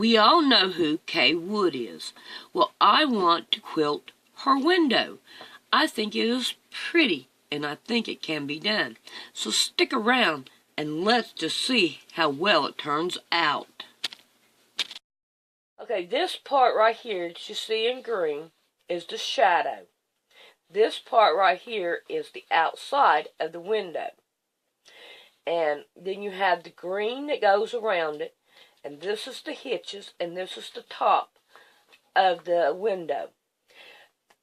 We all know who Kaye Woods is. Well, I want to quilt her window. I think it is pretty, and I think it can be done. So stick around, and let's just see how well it turns out. Okay, this part right here that you see in green is the shadow. This part right here is the outside of the window. And then you have the green that goes around it. And this is the hitches, and this is the top of the window.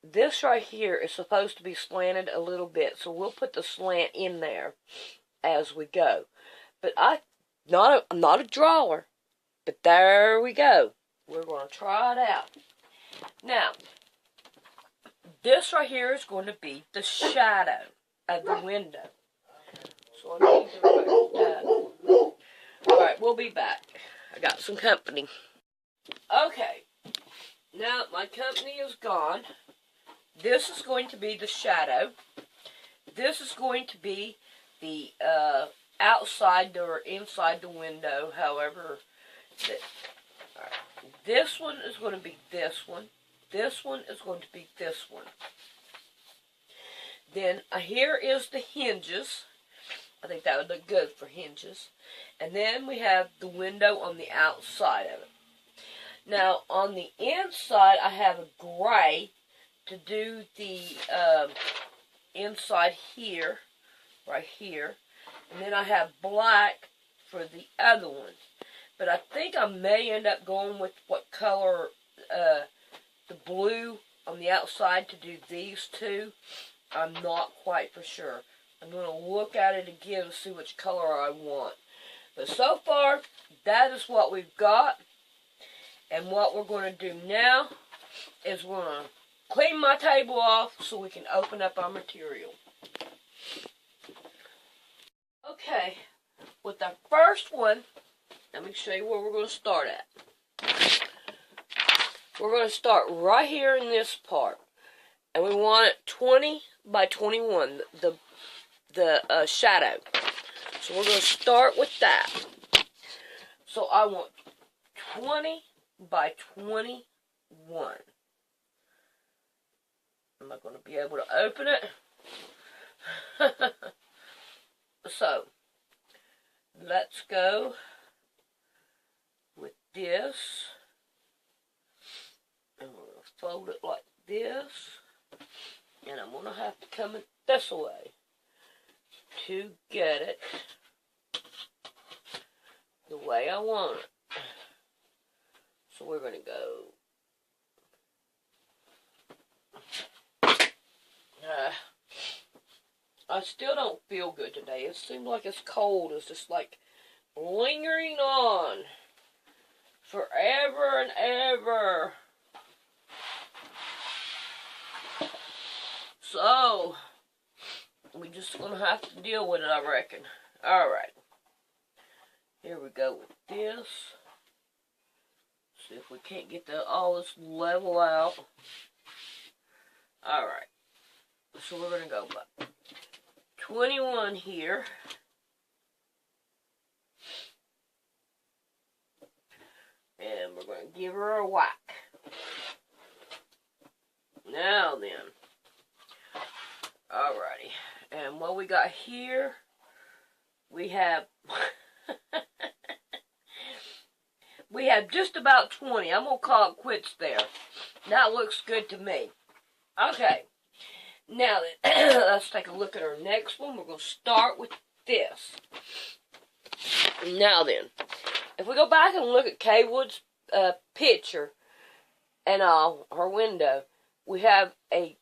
This right here is supposed to be slanted a little bit, so we'll put the slant in there as we go. But I'm not a drawer, but there we go. We're going to try it out. Now, this right here is going to be the shadow of the window. So I need to write that. Alright, we'll be back. I got some company. Okay, now my company is gone. This is going to be the shadow. This is going to be the outside or inside the window, however. Right. This one is going to be this one. This one is going to be this one. Then here is the hinges. I think that would look good for hinges. And then we have the window on the outside of it. Now, on the inside, I have a gray to do the inside here, right here. And then I have black for the other one. But I think I may end up going with what color, the blue on the outside to do these two. I'm not quite for sure. I'm going to look at it again and see which color I want. But so far, that is what we've got. And what we're going to do now is we're going to clean my table off so we can open up our material. Okay, with the first one, let me show you where we're going to start at. We're going to start right here in this part. And we want it 20 by 21, the shadow. So we're going to start with that. So I want 20 by 21. Am I going to be able to open it? So, let's go with this. And we're going to fold it like this. And I'm going to have to come it this way to get it the way I want it. So we're going to go. I still don't feel good today. It seems like it's cold. It's just like lingering on forever and ever. So, we're just going to have to deal with it, I reckon. Alright. Here we go with this. See if we can't get all this level out. Alright. So we're going to go about 21 here. And we're going to give her a whack. Now then. Alrighty. And what we got here, we have we have just about 20. I'm going to call it quits there. That looks good to me. Okay. Now then, let's take a look at our next one. We're going to start with this. Now then, if we go back and look at Kaye Woods' picture and her window, we have a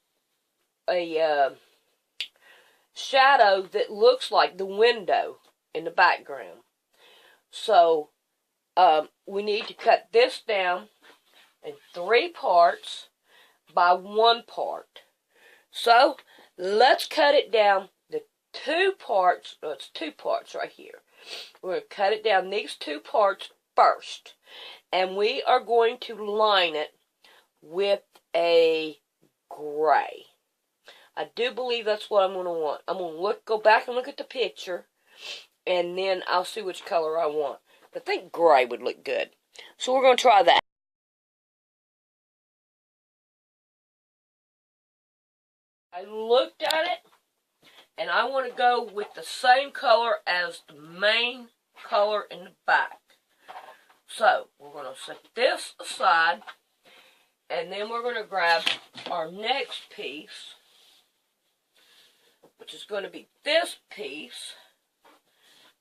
shadow that looks like the window in the background. So, we need to cut this down in 3 parts by 1 part. So, let's cut it down the 2 parts. No, it's 2 parts right here. We're going to cut it down these 2 parts first. And we are going to line it with a gray. I do believe that's what I'm going to want. I'm going to go back and look at the picture. And then I'll see which color I want. But I think gray would look good. So we're going to try that. I looked at it, and I want to go with the same color as the main color in the back. So we're going to set this aside, and then we're going to grab our next piece, which is going to be this piece,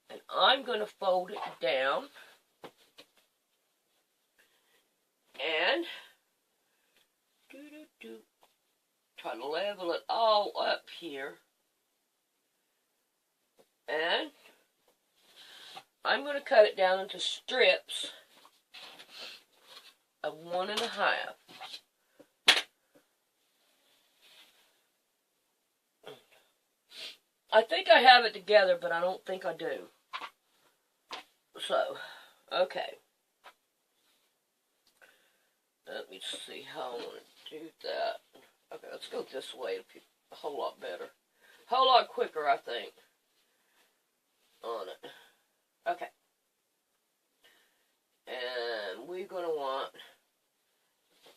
and I'm going to fold it down and try to level it all up here. And I'm going to cut it down into strips of 1.5. I think I have it together, but I don't think I do. So, okay. Let me see how I want to do that. Okay, let's go this way. It'll be a whole lot better. A whole lot quicker, I think, on it. Okay. And we're going to want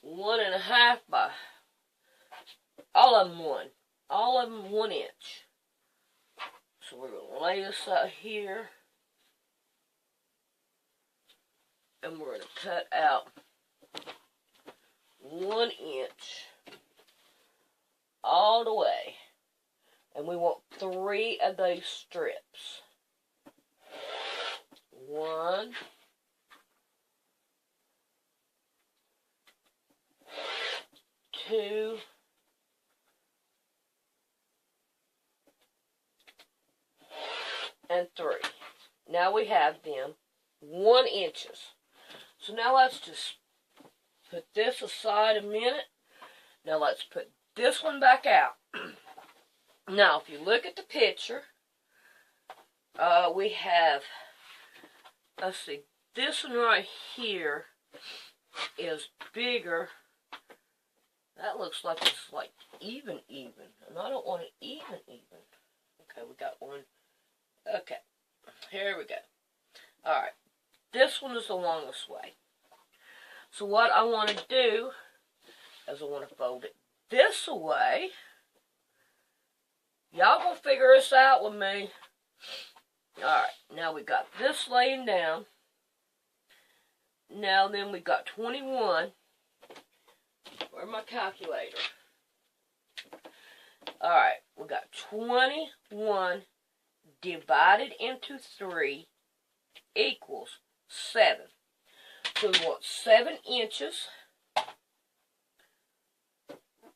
1.5 by, all of them 1. All of them 1 inch. So we're going to lay this out here. And we're going to cut out 1 inch all the way. And we want 3 of those strips. 1, 2, and 3. Now we have them 1 inches. So now let's just put this aside a minute. Now let's put this one back out. Now if you look at the picture, we have, let's see, this one right here is bigger. That looks like it's like even. And I don't want it even. Okay, we got one. Okay, here we go. Alright, this one is the longest way. So what I want to do is I want to fold it this way. Y'all gonna figure this out with me. Alright, now we got this laying down. Now then we got 21. Where's my calculator? Alright, we got 21 divided into 3 equals 7. So we want 7 inches.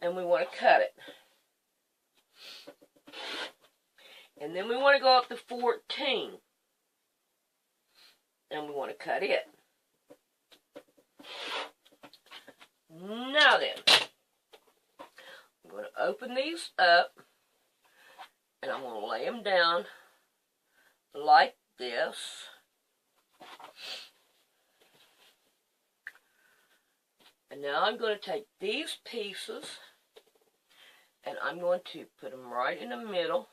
And we want to cut it. And then we want to go up to 14. And we want to cut it. Now then, I'm going to open these up. And I'm going to lay them down like this. And now I'm going to take these pieces and I'm going to put them right in the middle,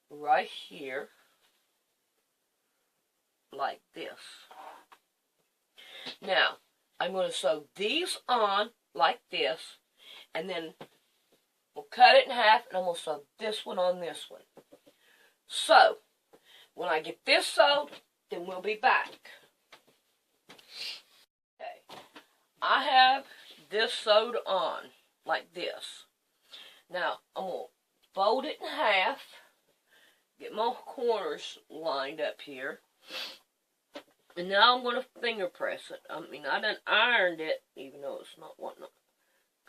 right here, like this. Now, I'm going to sew these on like this, and then we'll cut it in half, and I'm going to sew this one on this one. So, when I get this sewed, then we'll be back. Okay, I have this sewed on like this. Now, I'm going to fold it in half, get my corners lined up here, and now I'm going to finger press it. I mean, I done ironed it, even though it's not wanting to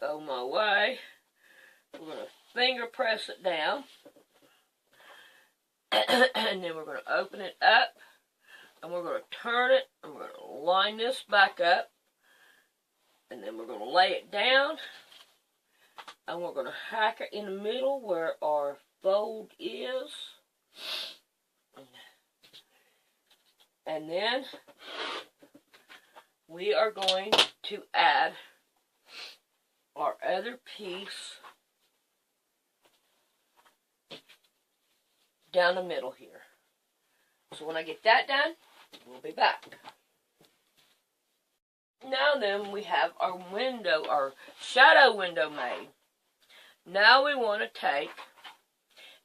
go my way. We're going to finger press it down, and then we're going to open it up, and we're going to turn it, and we're going to line this back up, and then we're going to lay it down, and we're going to hack it in the middle where our fold is. And then we are going to add our other piece down the middle here. So when I get that done, we'll be back. Now then, we have our window, our shadow window made. Now we want to take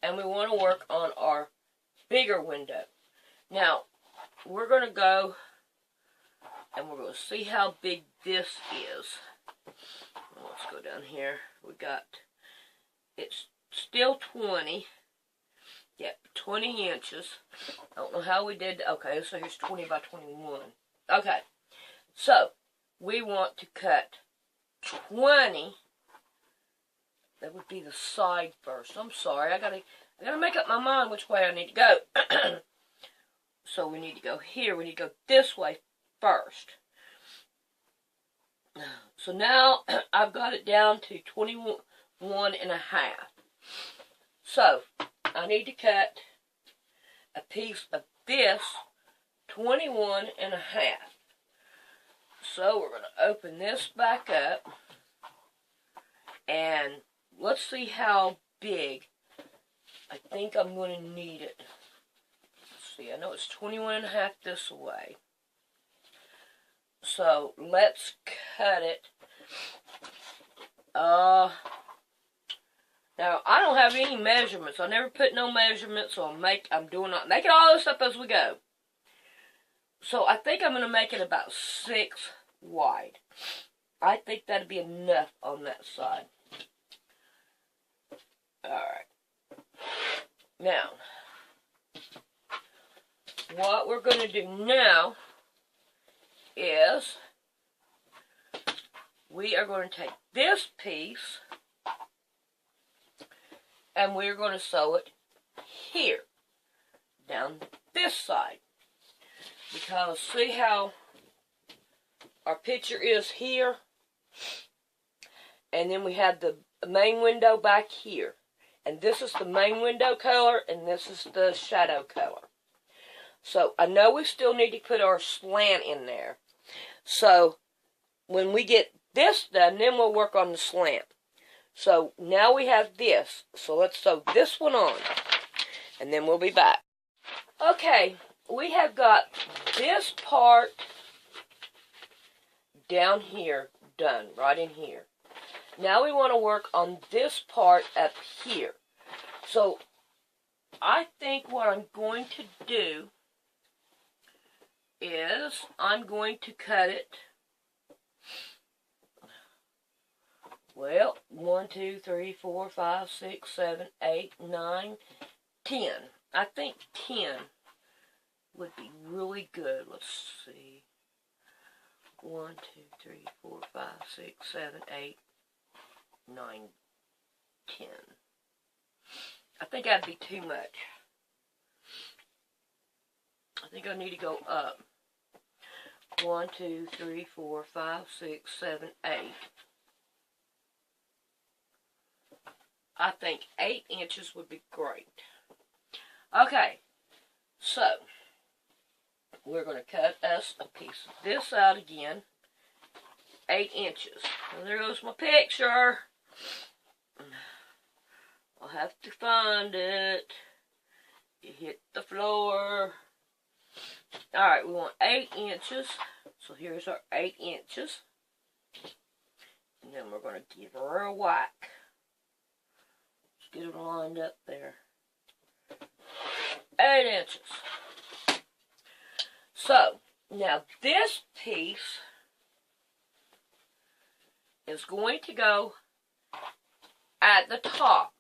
and we want to work on our bigger window. Now, we're going to go and we're going to see how big this is. Let's go down here. We got, it's still 20. Yep, 20 inches. I don't know how we did. Okay, so here's 20 by 21. Okay, so we want to cut 20. That would be the side first. I'm sorry, I gotta make up my mind which way I need to go. So we need to go here. We need to go this way first. So now I've got it down to 21 and a half. So I need to cut a piece of this 21 and a half. So we're going to open this back up and let's see how big I think I'm going to need it. Let's see, I know it's 21 and a half this way. So let's cut it. Now I don't have any measurements. I never put no measurements, so I'm making all this up as we go. So I think I'm going to make it about 6 wide. I think that'd be enough on that side. Alright. Now, what we're going to do now is we are going to take this piece and we're going to sew it here, down this side. Because see how our picture is here? And then we have the main window back here. And this is the main window color, and this is the shadow color. So I know we still need to put our slant in there. So when we get this done, then we'll work on the slant. So now we have this. So let's sew this one on. And then we'll be back. Okay, we have got this part down here done, right in here. Now we want to work on this part up here. So I think what I'm going to do is I'm going to cut it, well, 1, 2, 3, 4, 5, 6, 7, 8, 9, 10. I think 10 would be really good. Let's see. 1, 2, 3, 4, 5, 6, 7, 8, 9, 10. I think that'd be too much. I think I need to go up. 1, 2, 3, 4, 5, 6, 7, 8. I think 8 inches would be great. Okay, so we're going to cut us a piece of this out again. 8 inches. And there goes my picture. I'll have to find it. It hit the floor. Alright, we want 8 inches. So here's our 8 inches. And then we're going to give her a whack. Let's get it lined up there. 8 inches. So, now this piece is going to go at the top.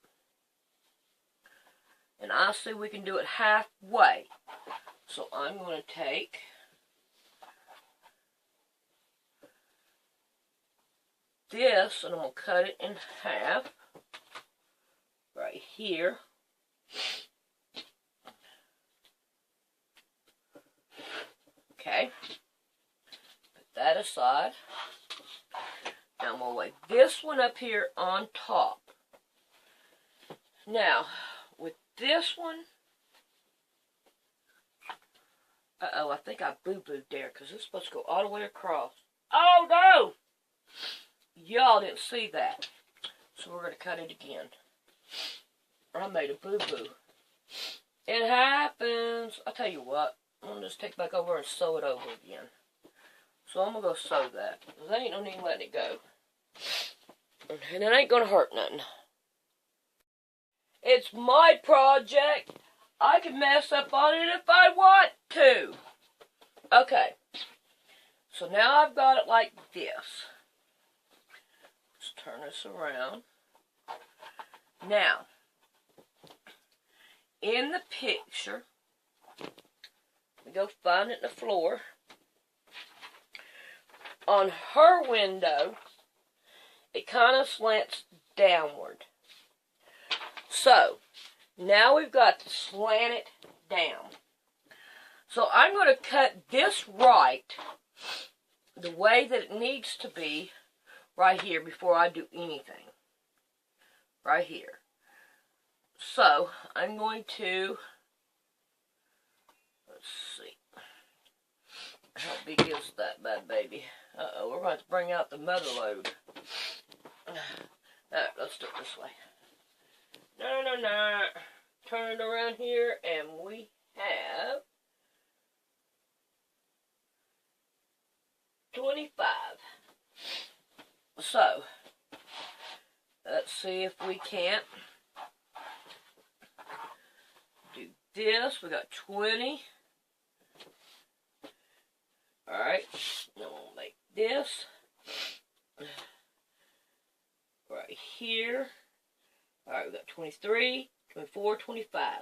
And I see we can do it halfway. So I'm going to take this and I'm going to cut it in half right here. Okay. Put that aside. Now I'm going to lay this one up here on top. Now, with this one, uh-oh, I think I boo-booed there because it's supposed to go all the way across. Oh, no! Y'all didn't see that. So we're going to cut it again. I made a boo-boo. It happens. I'll tell you what. I'm going to just take it back over and sew it over again. So I'm going to go sew that. There ain't no need letting it go. And it ain't going to hurt nothing. It's my project. I can mess up on it if I want to. Okay. So now I've got it like this. Let's turn this around. Now, in the picture, we go find it in the floor. On her window, it kind of slants downward. So, now we've got to slant it down. So I'm going to cut this right the way that it needs to be right here before I do anything. Right here. So, I'm going to, let's see, how big is that bad baby? Uh-oh, we're going to have to bring out the mother load. Alright, let's do it this way. No. Turn it around here, and we have 25. So, let's see if we can't do this. We got 20. Alright, now we'll make this right here. Alright, we got 23, 24, 25.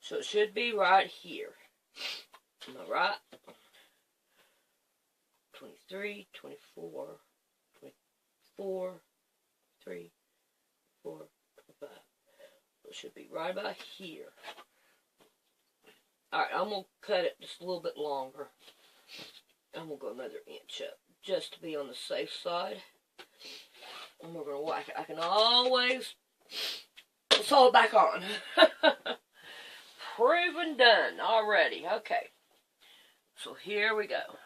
So it should be right here. Am I right? 23, 24, 24, 3, 4, 25. So it should be right about here. Alright, I'm going to cut it just a little bit longer. I'm going to go another inch up, just to be on the safe side. And we're going to whack it. I can always sew it back on. Proven done already. Okay. So here we go.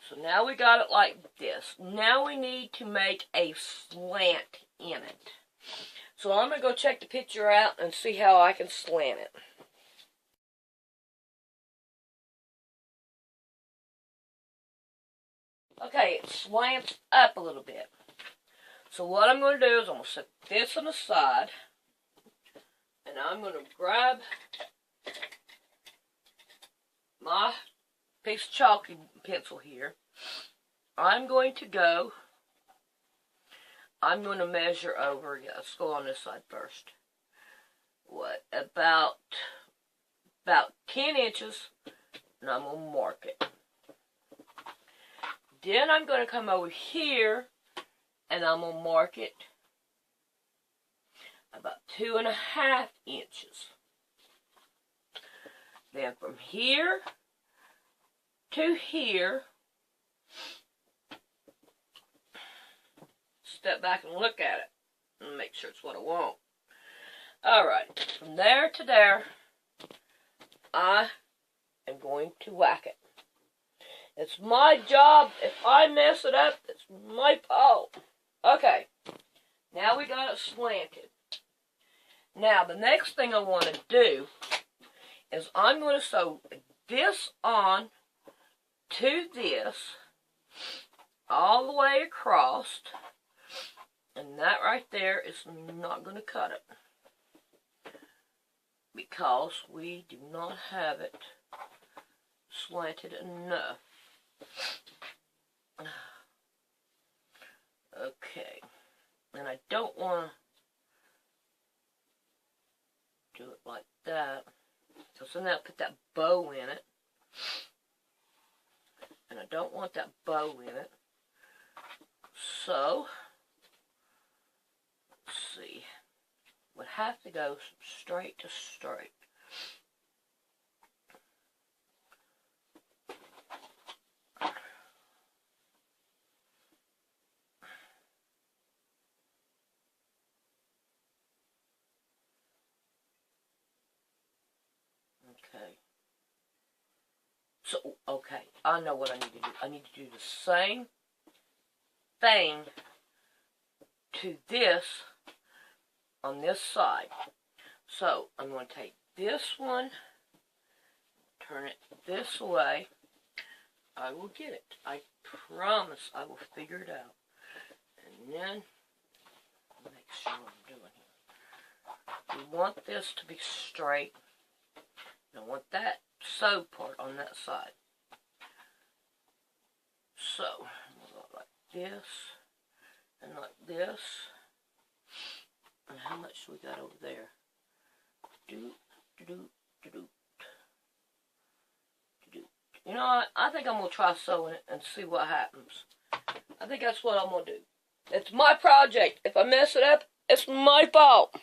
So now we got it like this. Now we need to make a slant in it. So I'm going to go check the picture out and see how I can slant it. Okay, it slants up a little bit. So what I'm going to do is I'm going to set this on the side. And I'm going to grab my piece of chalky pencil here. I'm going to measure over, yeah, let's go on this side first. What, about 10 inches, and I'm going to mark it. Then I'm going to come over here, and I'm going to mark it about 2.5 inches. Then from here to here, step back and look at it, and make sure it's what I want. Alright, from there to there, I am going to whack it. It's my job. If I mess it up, it's my fault. Okay. Now we got it slanted. Now, the next thing I want to do is I'm going to sew this on to this all the way across. And that right there is not going to cut it, because we do not have it slanted enough. Okay, and I don't want to do it like that, so now I put that bow in it, and I don't want that bow in it, so let's see, would have to go straight to straight. Okay. So, okay, I know what I need to do. I need to do the same thing to this on this side. So, I'm going to take this one, turn it this way. I will get it. I promise I will figure it out. And then, make sure what I'm doing here. We want this to be straight. I want that sewed part on that side. So, we'll go like this, and like this. And how much we got over there? Do, do, do, do, do. You know what? I think I'm going to try sewing it and see what happens. I think that's what I'm going to do. It's my project. If I mess it up, it's my fault.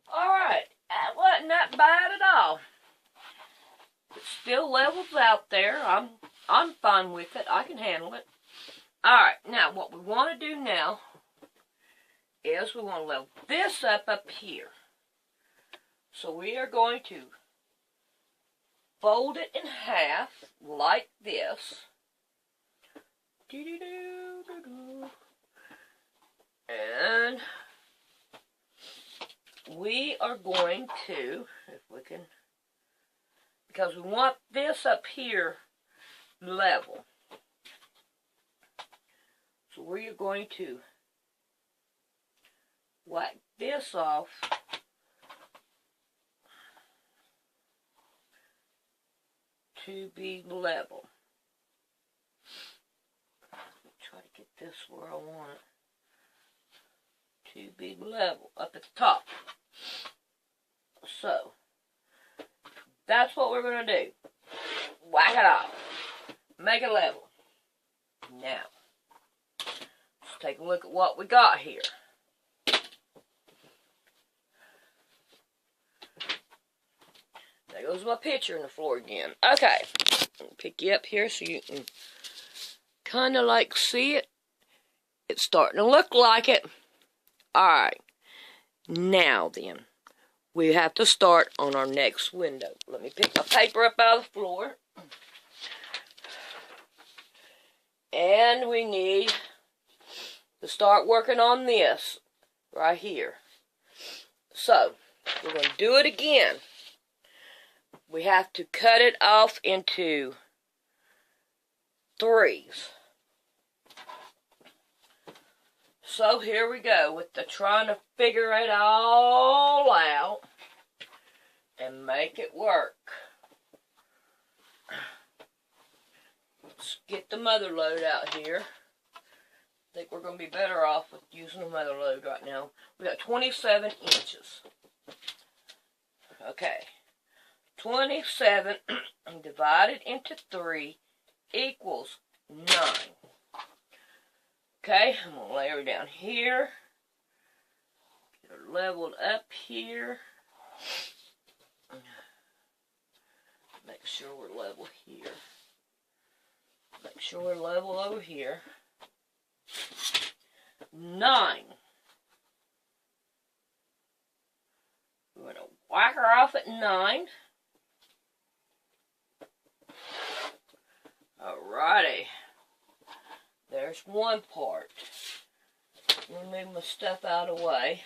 Alright, that wasn't that bad at all. It still levels out there. I'm fine with it. I can handle it. Alright, now what we want to do now is we want to level this up here. So we are going to fold it in half like this. And we are going to, if we can, because we want this up here level. So we are going to whack this off to be level. Let me try to get this where I want it to be level up at the top. So that's what we're going to do. Whack it off. Make it level. Now, let's take a look at what we got here. There goes my picture in the floor again. Okay, I'll pick you up here so you can kind of like see it. It's starting to look like it. Alright, now then, we have to start on our next window. Let me pick my paper up out of the floor. And we need to start working on this right here. So, we're going to do it again. We have to cut it off into 3s. So here we go with the trying to figure it all out and make it work. Let's get the mother load out here. I think we're going to be better off with using the mother load right now. We got 27 inches. Okay. 27 divided into 3 equals 9. Okay, I'm going to lay her down here. Get her leveled up here. Make sure we're level here. Make sure we're level over here. 9. We're going to whack her off at 9. Alrighty. There's one part. Let me move my stuff out of the way.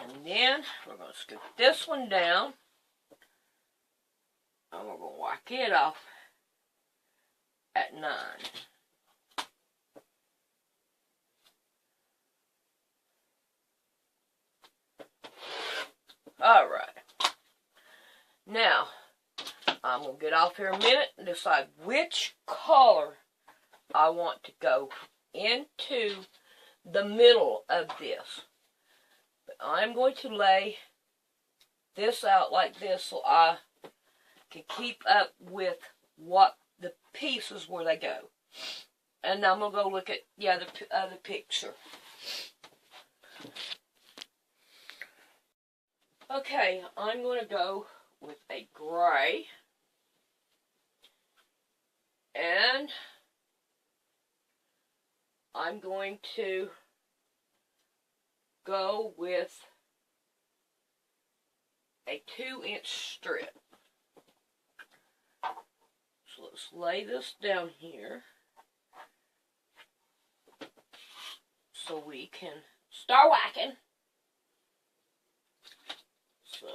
And then we're going to scoop this one down. And we're going to whack it off at 9. Alright. Now, I'm going to get off here a minute and decide which color I want to go into the middle of this. But I'm going to lay this out like this so I can keep up with what the pieces where they go. And I'm going to go look at the other picture. Okay, I'm going to go with a gray. And I'm going to go with a 2-inch strip. So let's lay this down here so we can start whacking. So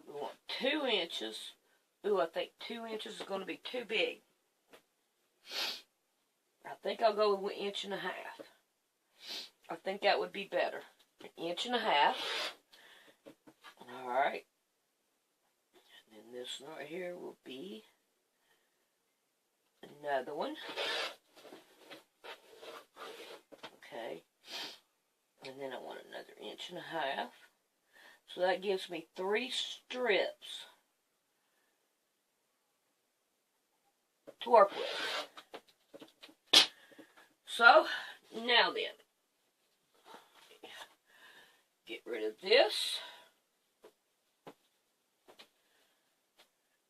we want 2 inches. Ooh, I think 2 inches is going to be too big. I think I'll go with 1.5 inches. I think that would be better. 1.5 inches. Alright. And then this one right here will be another one. Okay. And then I want another 1.5 inches. So that gives me 3 strips to work with. So, now then, get rid of this.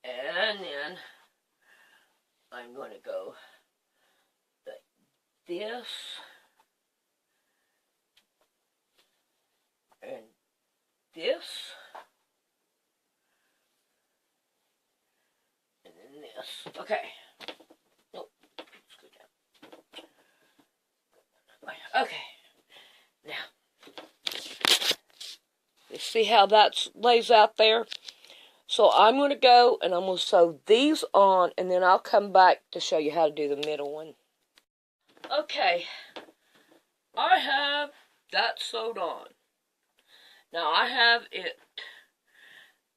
And then I'm going to go like this. And this. And then this. Okay. Nope. Let's go down. Okay. Now. You see how that lays out there? So I'm going to go and I'm going to sew these on, and then I'll come back to show you how to do the middle one. Okay. I have that sewed on. Now I have it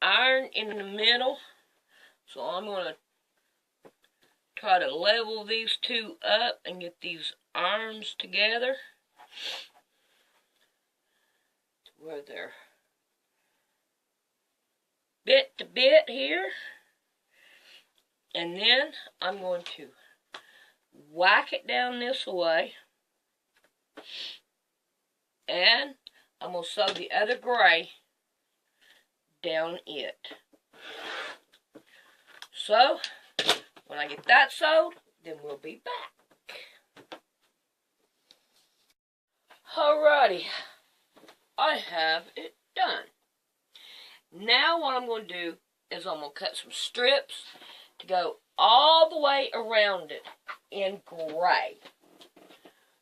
ironed in the middle, so I'm going to try to level these two up and get these arms together to where they're bit to bit here. And then I'm going to whack it down this way, and I'm going to sew the other gray down it. So, when I get that sewed, then we'll be back. Alrighty, I have it done. Now what I'm going to do is I'm going to cut some strips to go all the way around it in gray.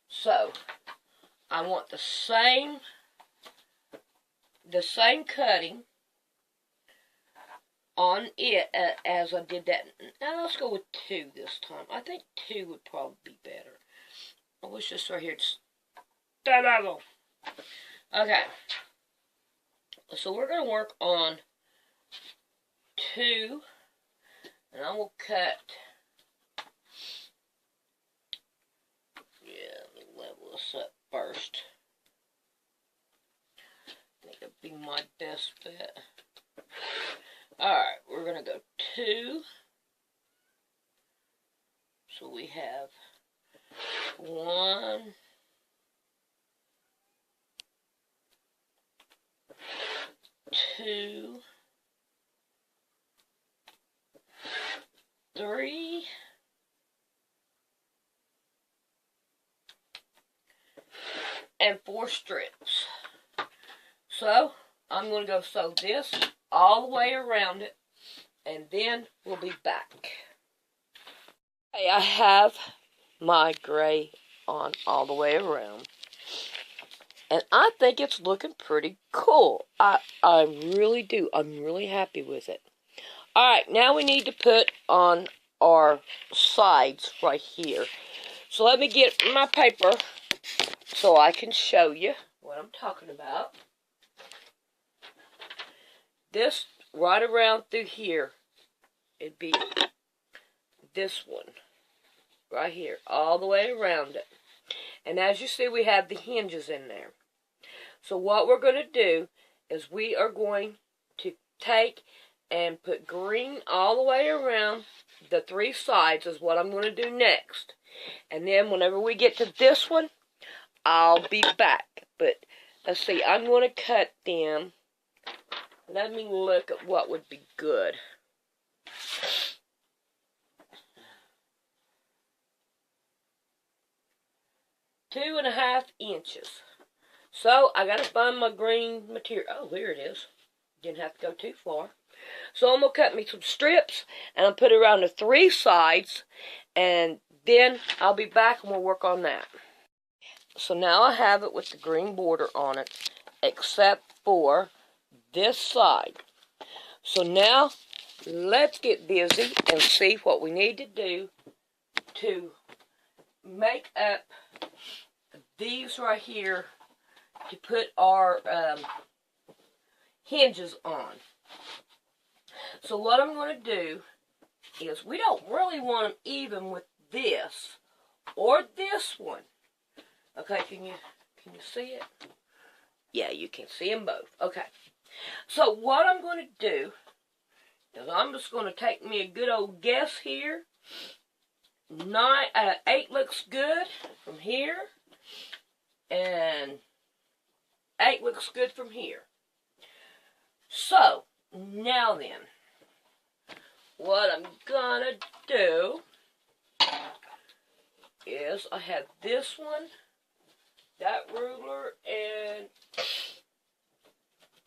So, I want the same cutting on it as I did that. Now let's go with 2 this time. I think 2 would probably be better. I wish this right here. Okay. So we're going to work on 2. And I will cut. Yeah, let me level this up first. I think that'd be my best bet. Alright, we're going to go 2. So we have 1, 2, 3, and 4 strips. So, I'm going to go sew this all the way around it, and then we'll be back. Okay, I have my gray on all the way around, and I think it's looking pretty cool. I really do. I'm really happy with it. Alright, now we need to put on our sides right here. So let me get my paper so I can show you what I'm talking about. This right around through here, it'd be this one right here, all the way around it. And as you see, we have the hinges in there. So what we're going to do is we are going to take and put green all the way around the 3 sides is what I'm going to do next. And then whenever we get to this one, I'll be back. But let's see, I'm going to cut them. Let me look at what would be good. 2.5 inches. So I got to find my green material. Oh, here it is. Didn't have to go too far. So I'm going to cut me some strips, and I'll put it around the 3 sides, and then I'll be back and we'll work on that. So now I have it with the green border on it, except for this side. So now, let's get busy and see what we need to do to make up these right here to put our hinges on. So what I'm going to do is, we don't really want them even with this or this one. Okay, can you see it? Yeah, you can see them both. Okay. So what I'm going to do is, I'm just going to take me a good old guess here. 8 looks good from here, and 8 looks good from here. So now then, what I'm gonna do is, I have this one, that ruler, and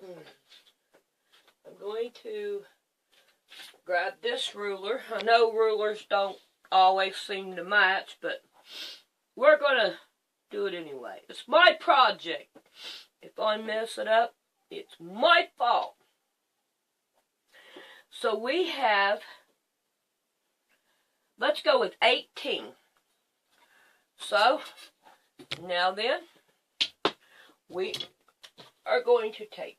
I'm going to grab this ruler. I know rulers don't always seem to match, but we're gonna do it anyway. It's my project. If I mess it up, it's my fault. So we have, let's go with 18. So now then, we are going to take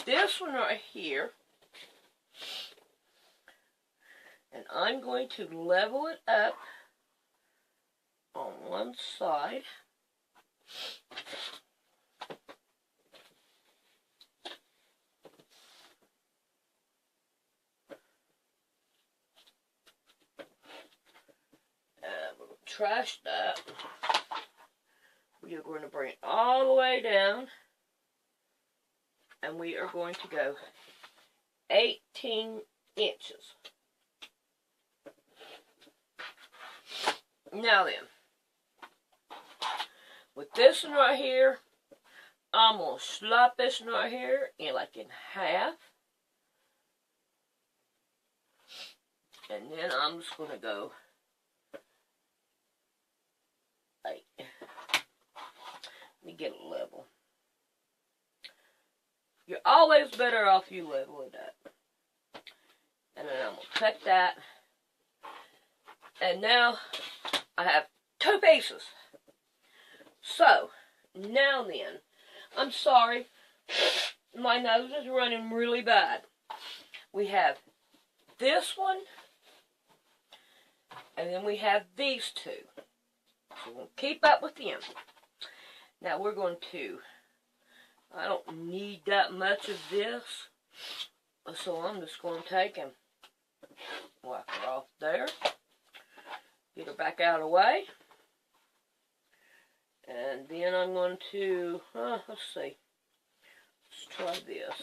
this one right here, and I'm going to level it up on one side. And we'll trash that. We are going to bring it all the way down, and we are going to go 18 inches. Now then, with this one right here, I'm going to slap this one right here in half. And then I'm just going to go 8. Let me get it level. You're always better off you level it up. And then I'm going to cut that. And now I have 2 pieces. So, now then, I'm sorry, my nose is running really bad. We have this one, and then we have these 2. So we'll keep up with them. Now we're going to, I don't need that much of this, so I'm just going to take and wipe her off there. Get her back out of the way. And then I'm going to, let's see. Let's try this.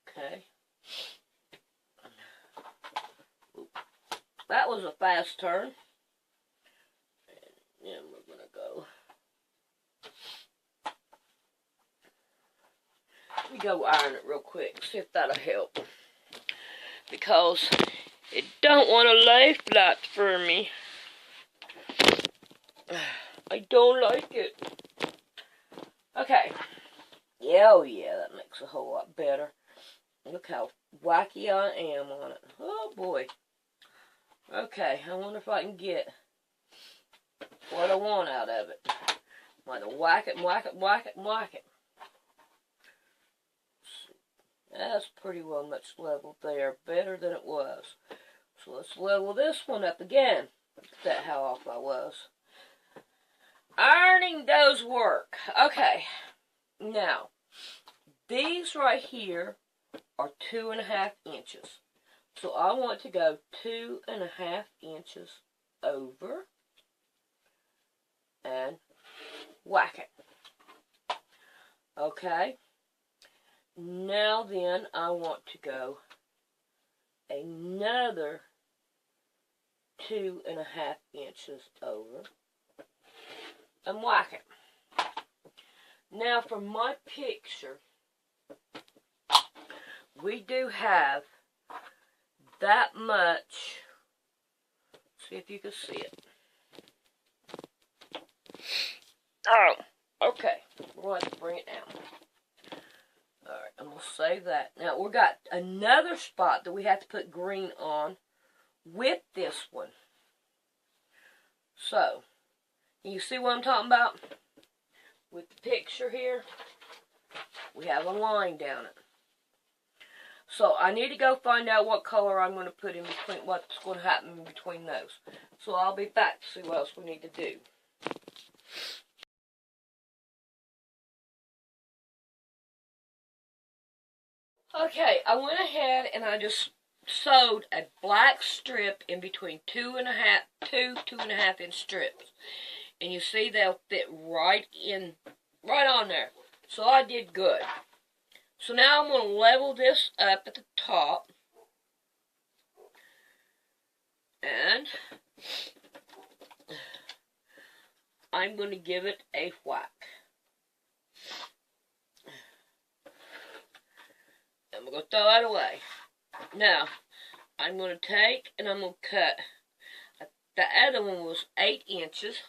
Okay. That was a fast turn. And then we're going to go. Let me go iron it real quick, see if that'll help. Because it don't want to lay flat for me. I don't like it. Okay. Yeah, oh yeah, that makes a whole lot better. Look how wacky I am on it. Oh boy. Okay, I wonder if I can get what I want out of it. I'm going to whack it, whack it, whack it, whack it. That's pretty well much leveled there. Better than it was. So let's level this one up again. Look at that, how off I was. Ironing does work. Okay. Now, these right here are 2.5 inches. So I want to go 2.5 inches over and whack it. Okay. Now then, I want to go another 2.5 inches over and whack it. Now for my picture, we do have that much. See if you can see it. Oh, Okay, we're going to have to bring it down. Alright, I'm going to save that. Now, we've got another spot that we have to put green on with this one. So, you see what I'm talking about? With the picture here, we have a line down it. So, I need to go find out what color I'm going to put in between, what's going to happen in between those. So, I'll be back to see what else we need to do. Okay, I went ahead and I just sewed a black strip in between two and a half inch strips. And you see they'll fit right on there. So I did good. So now I'm going to level this up at the top. And I'm going to give it a whack. I'm going to throw that away. Now, I'm going to take and I'm going to cut. The other one was 8 inches.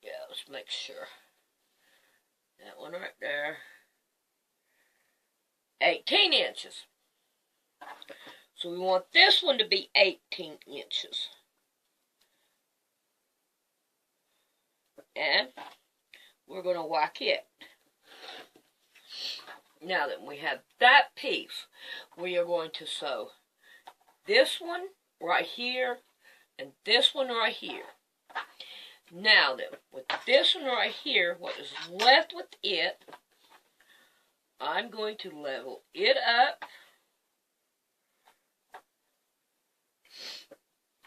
Yeah, let's make sure. That one right there. 18 inches. So we want this one to be 18 inches. And we're going to whack it. Now that we have that piece, we are going to sew this one right here and this one right here. Now then, with this one right here, what is left with it, I'm going to level it up.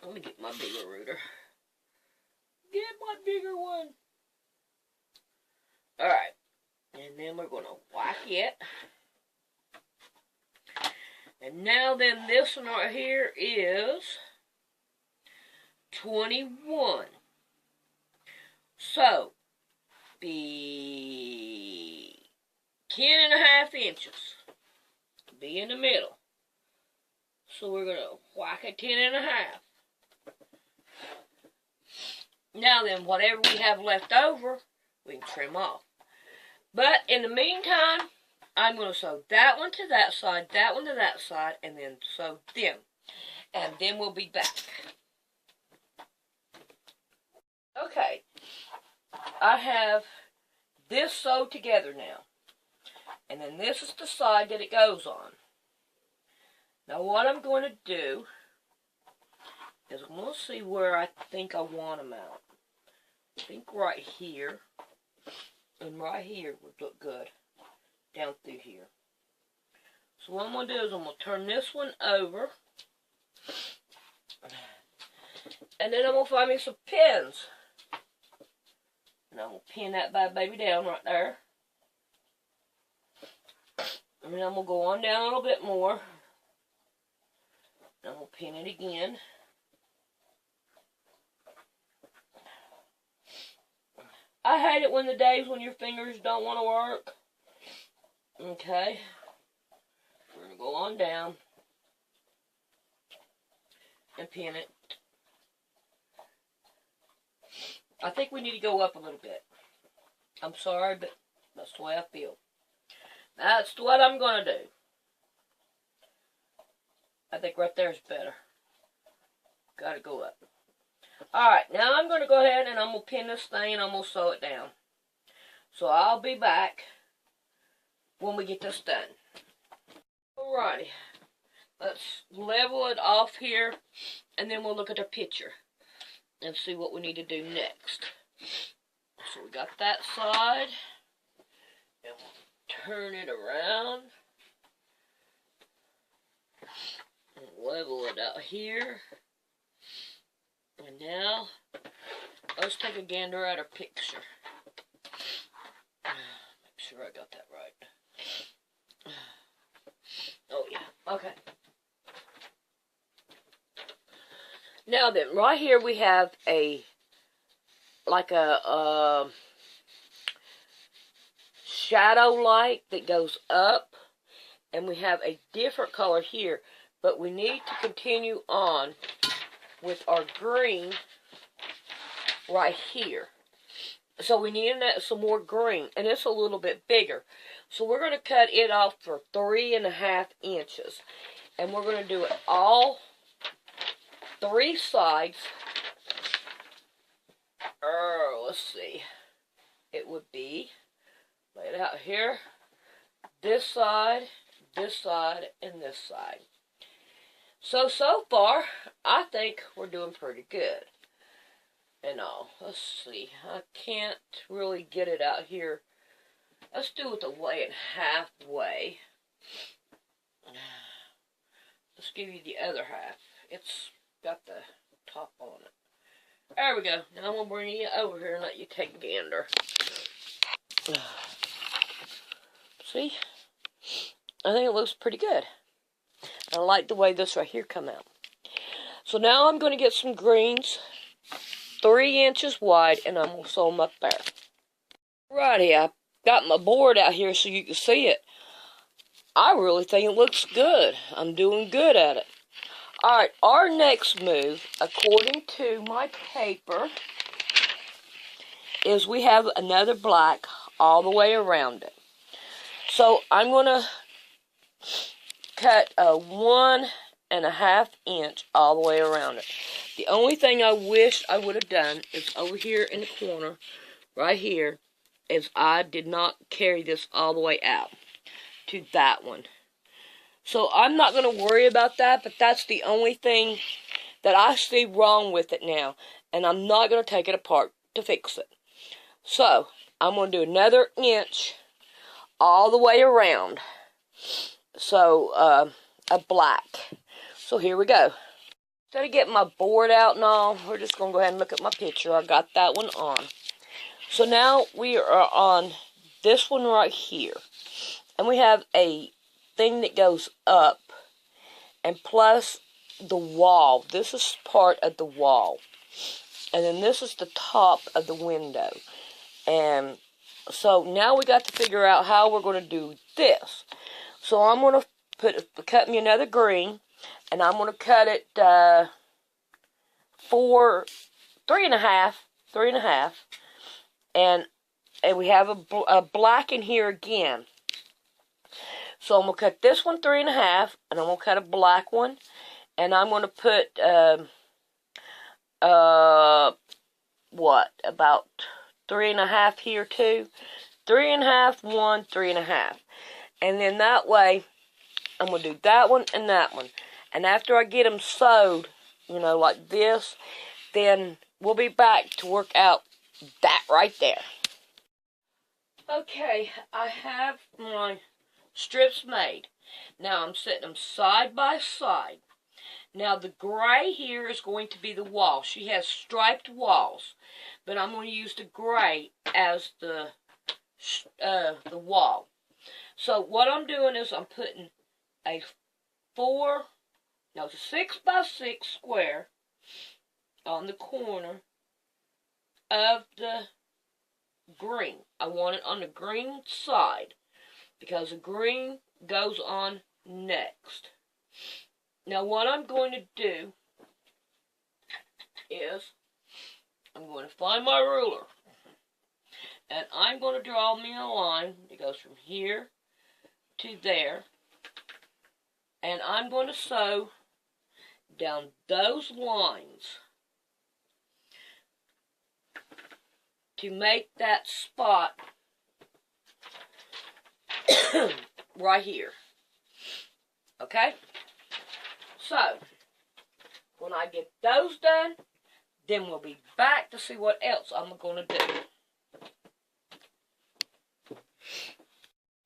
Let me get my bigger ruler. Get my bigger one. Alright. And then we're going to whack it. And now then this one right here is 21. So, be 10.5 inches. Be in the middle. So we're going to whack a 10.5. Now then, whatever we have left over, we can trim off. But in the meantime, I'm going to sew that one to that side, that one to that side, and then sew them. And then we'll be back. Okay. I have this sewed together now. And then this is the side that it goes on. Now what I'm going to do is I'm going to see where I think I want them out. I think right here. And right here would look good. Down through here. So what I'm going to do is I'm going to turn this one over. And then I'm going to find me some pins. And I'm going to pin that bad baby down right there. And then I'm going to go on down a little bit more. And I'm going to pin it again. I hate it when the days when your fingers don't want to work. Okay. We're going to go on down. And pin it. I think we need to go up a little bit. I'm sorry, but that's the way I feel. That's what I'm going to do. I think right there is better. Got to go up. Alright, now I'm going to go ahead and I'm going to pin this thing and I'm going to sew it down. So I'll be back when we get this done. Alrighty. Let's level it off here and then we'll look at our picture and see what we need to do next. So we got that side. And we'll turn it around. And level it out here. And now, let's take a gander at our picture. Make sure I got that right. Oh yeah, okay. Now then, right here we have like a shadow light that goes up. And we have a different color here. But we need to continue on with our green right here. So we need some more green, and it's a little bit bigger. So we're going to cut it off for 3.5 inches. And we're going to do it all 3 sides. Let's see. It would be, lay it out here, this side, and this side. So far, I think we're doing pretty good. And all. Let's see. I can't really get it out here. Let's do it the way and halfway. Let's give you the other half. It's got the top on it. There we go. Now I'm going to bring you over here and let you take a gander. See? I think it looks pretty good. I like the way this right here come out. So now I'm going to get some greens, 3 inches wide, and I'm going to sew them up there. Righty, I got my board out here so you can see it. I really think it looks good. I'm doing good at it. Alright, our next move, according to my paper, is we have another black all the way around it. So I'm going to cut a 1.5 inch all the way around it. The only thing I wish I would have done is over here in the corner, right here, is I did not carry this all the way out to that one. So I'm not going to worry about that, but that's the only thing that I see wrong with it now. And I'm not going to take it apart to fix it. So I'm going to do another inch all the way around. So a black. So here we go. Instead of getting my board out and all, we're just going to go ahead and look at my picture. I got that one on. So now we are on this one right here. And we have a thing that goes up, and plus the wall. This is part of the wall, and then this is the top of the window. And so now we got to figure out how we're going to do this. So I'm going to cut me another green, and I'm going to cut it for 3.5, and we have a black in here again. So I'm going to cut this one 3.5, and I'm going to cut a black one, and I'm going to put, about 3.5 here too. 3.5, 1, 3.5. And then that way, I'm going to do that one and that one. And after I get them sewed, you know, like this, then we'll be back to work out that right there. Okay, I have my strips made. Now I'm setting them side by side. Now the gray here is going to be the wall. She has striped walls, but I'm going to use the gray as the wall. So what I'm doing is I'm putting a 6 by 6 square on the corner of the green. I want it on the green side, because the green goes on next. Now what I'm going to do is I'm going to find my ruler, and I'm going to draw me a line that goes from here to there, and I'm going to sew down those lines to make that spot right here. Okay? So, when I get those done, then we'll be back to see what else I'm going to do.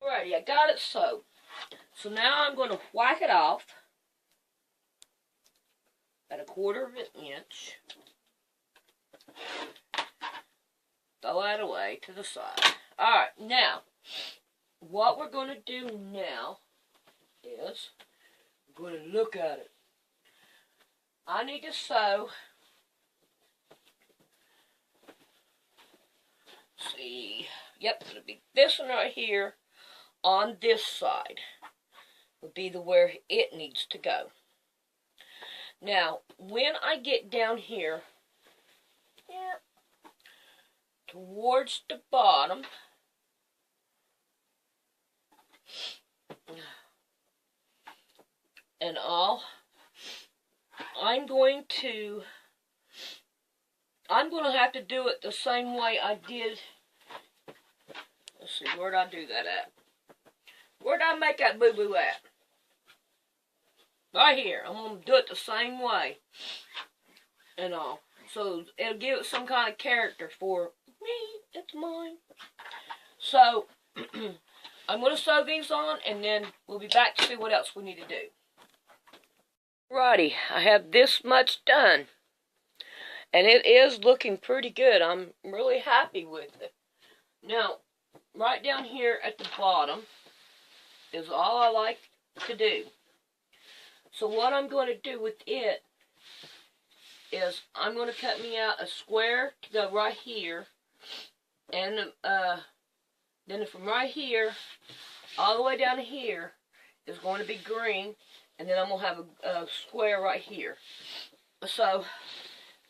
Alrighty, I got it sewed. So now I'm going to whack it off at 1/4 inch. Throw that away to the side. Alright, now, what we're going to do now is we're going to look at it. I need to sew, see, yep, it'll be this one right here on this side. Would be where it needs to go. Now, when I get down here, towards the bottom. And I'm going to have to do it the same way I did. Let's see, where'd I do that at? Where'd I make that boo-boo at? Right here. I'm going to do it the same way. And all. So it'll give it some kind of character for me. It's mine. So I'm going to sew these on, and then we'll be back to see what else we need to do. Alrighty, I have this much done. And it is looking pretty good. I'm really happy with it. Now, right down here at the bottom is all I like to do. So what I'm going to do with it is I'm going to cut me out a square to go right here. And then from right here all the way down to here is going to be green. And then I'm going to have a square right here. So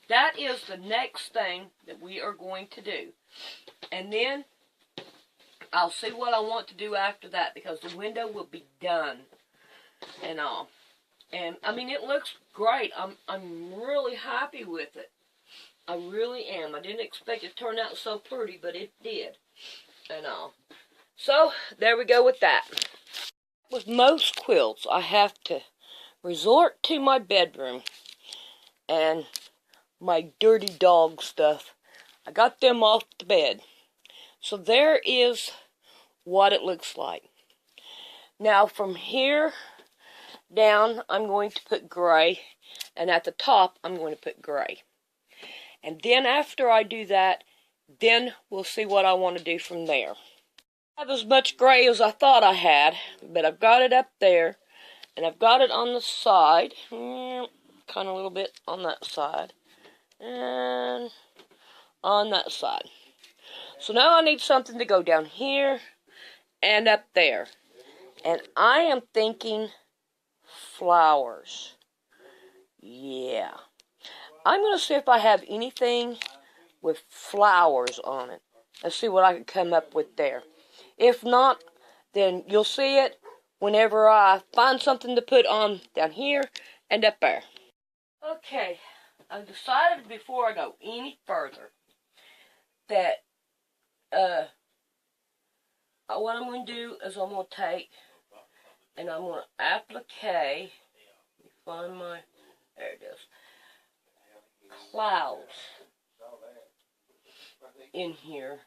that is the next thing that we are going to do. And then I'll see what I want to do after that, because the window will be done and all. And I mean, it looks great. I'm really happy with it. I really am. I didn't expect it to turn out so pretty, but it did. And all. So there we go with that. With most quilts, I have to resort to my bedroom and my dirty dog stuff. I got them off the bed. So there is what it looks like. Now from here down, I'm going to put gray, and at the top, I'm going to put gray. And then after I do that, then we'll see what I want to do from there. I have as much gray as I thought I had, but I've got it up there, and I've got it on the side, kind of a little bit on that side, and on that side. So now I need something to go down here and up there. And I am thinking flowers. Yeah. I'm going to see if I have anything with flowers on it. Let's see what I can come up with there. If not, then you'll see it whenever I find something to put on down here and up there. Okay. I've decided before I go any further that what I'm going to do is I'm going to take and I'm going to applique, let me find my, there it is, clouds in here,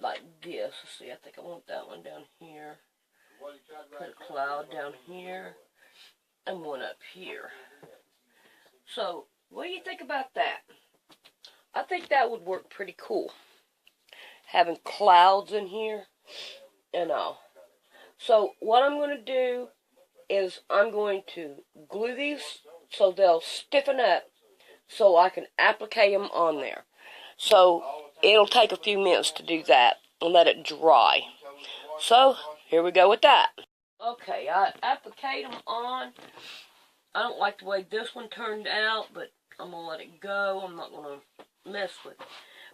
like this. Let's see, I think I want that one down here, put a cloud down here, and one up here. So, what do you think about that? I think that would work pretty cool, having clouds in here and all. So what I'm going to do is I'm going to glue these so they'll stiffen up so I can applique them on there. So it'll take a few minutes to do that and let it dry. So here we go with that. Okay, I appliqued them on. I don't like the way this one turned out, but I'm going to let it go. I'm not going to mess with it.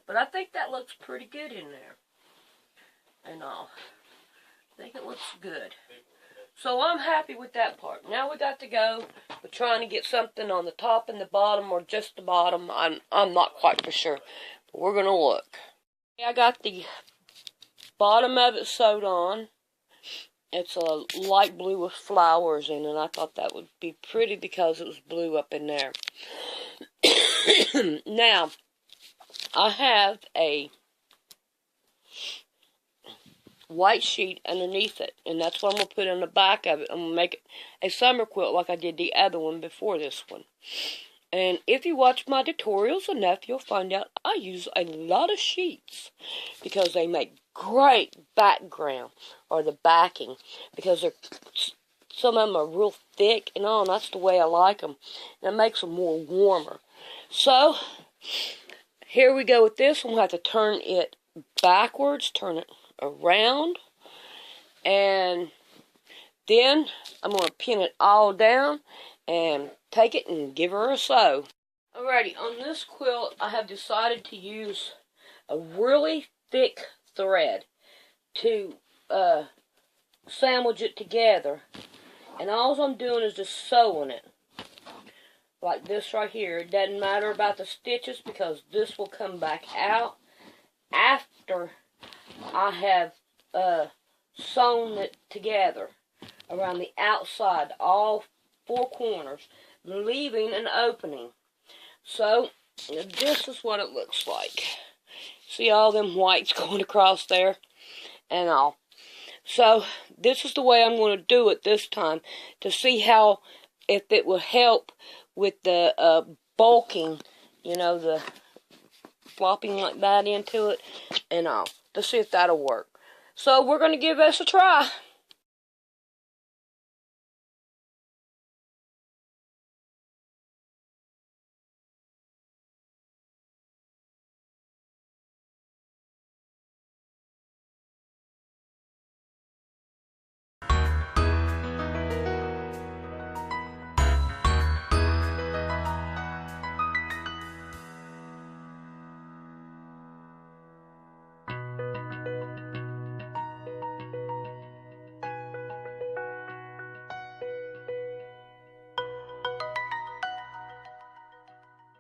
But I think that looks pretty good in there. And all. I think it looks good. So I'm happy with that part. Now we got to go. We're trying to get something on the top and the bottom, or just the bottom. I'm not quite for sure. But we're going to look. I got the bottom of it sewed on. It's a light blue with flowers in it. I thought that would be pretty because it was blue up in there. Now, I have a white sheet underneath it, and that's what I'm going to put on the back of it. I'm going to make it a summer quilt like I did the other one before this one. And if you watch my tutorials enough, you'll find out I use a lot of sheets because they make great background, or the backing, because they're, some of them are real thick and all, and that's the way I like them. And it makes them more warmer. So, here we go with this. I'm going to have to turn it backwards, turn it around, and then I'm going to pin it all down and take it and give her a sew. Alrighty, on this quilt, I have decided to use a really thick thread to sandwich it together. And all I'm doing is just sewing it. Like this right here. It doesn't matter about the stitches because this will come back out after I have sewn it together around the outside, all four corners, leaving an opening. So, this is what it looks like. See all them whites going across there and all. So, this is the way I'm going to do it this time to see how, if it will help with the bulking, you know, the flopping like that into it and all. To see if that'll work. So, we're going to give this a try.